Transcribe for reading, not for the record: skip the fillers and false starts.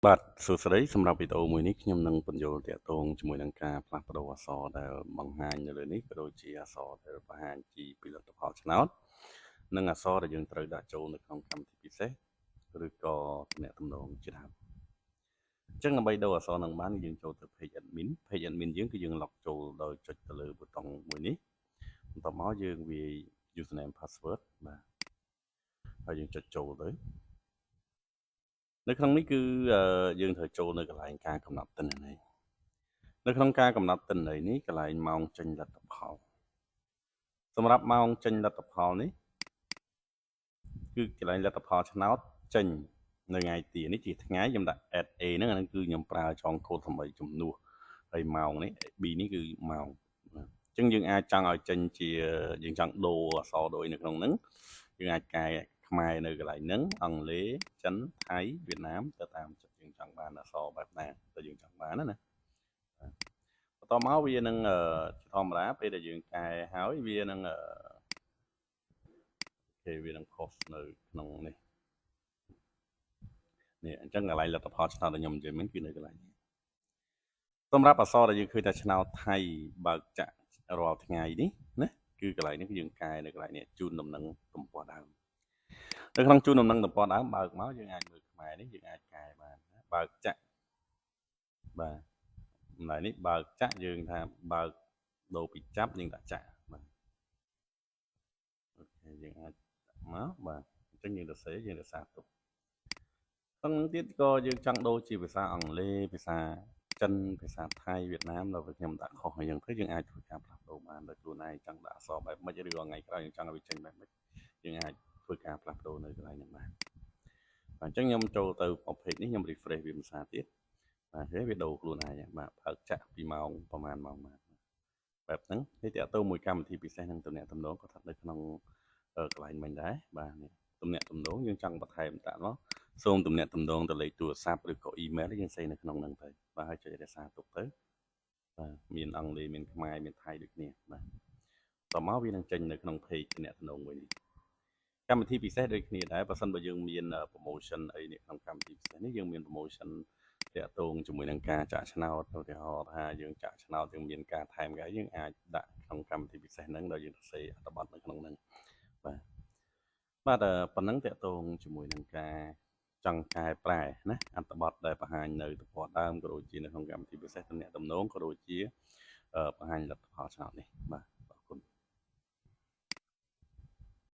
បាទសួស្តីសម្រាប់វីដេអូមួយនេះខ្ញុំនឹងបញ្យល់ទាក់ទងជាមួយនឹងការផ្លាស់ប្ដូរអក្សរដែលបង្ហាញនៅលើនេះក៏ដូចជាអក្សរដែលបង្ហាញពីលទ្ធផលឆ្នោតនិងអក្សរដែលយើងត្រូវដាក់ចូលនៅក្នុងកម្មវិធីពិសេសឬក៏ទំនាក់ទំនងជាដើមអញ្ចឹងដើម្បីដូរអក្សរនឹងបានយើងចូលទៅ page admin យើងគឺយើង log ចូលដោយចុចទៅលើប៊ូតុងមួយនេះបន្ទាប់មកយើងវាយ username password បាទហើយយើងចុចចូលទៅនៅក្នុងនេះគឺយើងត្រូវចូលនៅកន្លែងការកំណត់ទិន្នន័យនៅក្នុងការកំណត់ទិន្នន័យនេះកន្លែងម៉ោងចេញលទ្ធផលសម្រាប់ម៉ោងចេញលទ្ធផលនេះគឺកន្លែងលទ្ធផលឆ្នោតចេញនៅថ្ងៃទីនេះជាថ្ងៃខ្ញុំដាក់ add a ហ្នឹងអាហ្នឹងគឺខ្ញុំប្រើចងកូដថ្មីជំនួសហើយម៉ោងនេះ b នេះគឺម៉ោងអញ្ចឹងយើងអាចចង់ឲ្យចេញជាយើងចង់ដូរអក្សរដូចនៅក្នុងហ្នឹងយើងអាចកែខ្មែរនៅកន្លែងហ្នឹងអង់គ្លេសចិនថៃវៀតណាមទៅតាមចិត្តយើងចង់បានអក្សរបែបណាទៅយើងចង់បានណាបន្តមកវានឹងជាធម្មតាពេលដែលយើងកែហើយវានឹងវានឹង post នៅក្នុងនេះអញ្ចឹងកន្លែងលទ្ធផលឆ្នោតដែលខ្ញុំនិយាយមិញគឺនៅកន្លែងនេះសម្រាប់អក្សរដែលយើងឃើញថាឆ្នោតថៃបើកចាក់រាល់ថ្ងៃនេះណាគឺកន្លែងនេះគឺយើងកែនៅកន្លែងនេះជូនដំណឹងទំព័រដើមនៅក្នុងជូនដំណឹងទំព័រដើមបើកមកយើងអាចមើលខ្មែរនេះយើងអាចកែបានបើកចាក់បាទម្ល៉េះនេះបើកចាក់យើងថាបើកដូរពីចាប់យើងដាក់ចាក់បាទអូខេយើងអាចដាក់មកបាទអញ្ចឹងយើងទៅសេយើងរក្សាទុកក្នុងនោះទៀតក៏យើងចង់ដូរជាភាសាអង់គ្លេសភាសាចិនភាសាថៃវៀតណាមដល់ខ្ញុំដាក់ខុសហើយយើងទៅយើងអាចធ្វើការផ្លាស់ប្ដូរបានដោយខ្លួនឯងចង់ដាក់អក្សរបែបម៉េចឬក៏ថ្ងៃក្រោយយើងចង់ឲ្យវាចេញបែបម៉េចយើងអាចធ្វើការផ្លាស់ប្ដូរនៅកន្លែងនេះបានអញ្ចឹងខ្ញុំចូលទៅ page នេះខ្ញុំ refresh វាមួយសារទៀតបាទគេវាដូរខ្លួនឯងបាទបើកចាក់ពីម៉ោងប្រហែលម៉ោងបាទបែបហ្នឹងនេះតើទៅមួយកម្មវិធីពិសេសនឹងទំនាក់ទំនងក៏ស្ថិតនៅក្នុងកន្លែងមិញដែរបាទនេះទំនាក់ទំនងយើងចង់បន្ថែមដាក់មកសូមទំនាក់ទំនងទៅលេខទូរស័ព្ទឬក៏ email យើងសេនៅក្នុងហ្នឹងទៅបាទហើយចុចរក្សាទុកទៅបាទមានអង់គ្លេសមានខ្មែរមានថៃដូចគ្នាបាទតមកវានឹងចេញនៅក្នុង page ទំនាក់ទំនងមួយនេះកម្មវិធីពិសេសដូចគ្នាដែរបើសិនបើយើងមាន promotion អីនៅក្នុងកម្មវិធីពិសេសនេះយើងមាន promotion តាក់ទងជាមួយនឹងការចាក់ឆ្នោតឧទាហរណ៍ថាយើងចាក់ឆ្នោតយើងមានការថែមកាយយើងអាចដាក់ក្នុងកម្មវិធីពិសេសហ្នឹងដោយយើងសរសេរអត្ថបទនៅក្នុងហ្នឹងបាទប៉ុណ្ណឹងតាក់ទងជាមួយនឹងការចង់កែប្រែណាអត្ថបទដែលបង្ហាញនៅទំព័រដើមក៏ដូចជានៅក្នុងកម្មវិធីពិសេសទំនាក់ទំនងក៏ដូចជាបង្ហាញលទ្ធផលឆ្នោតនេះបាទ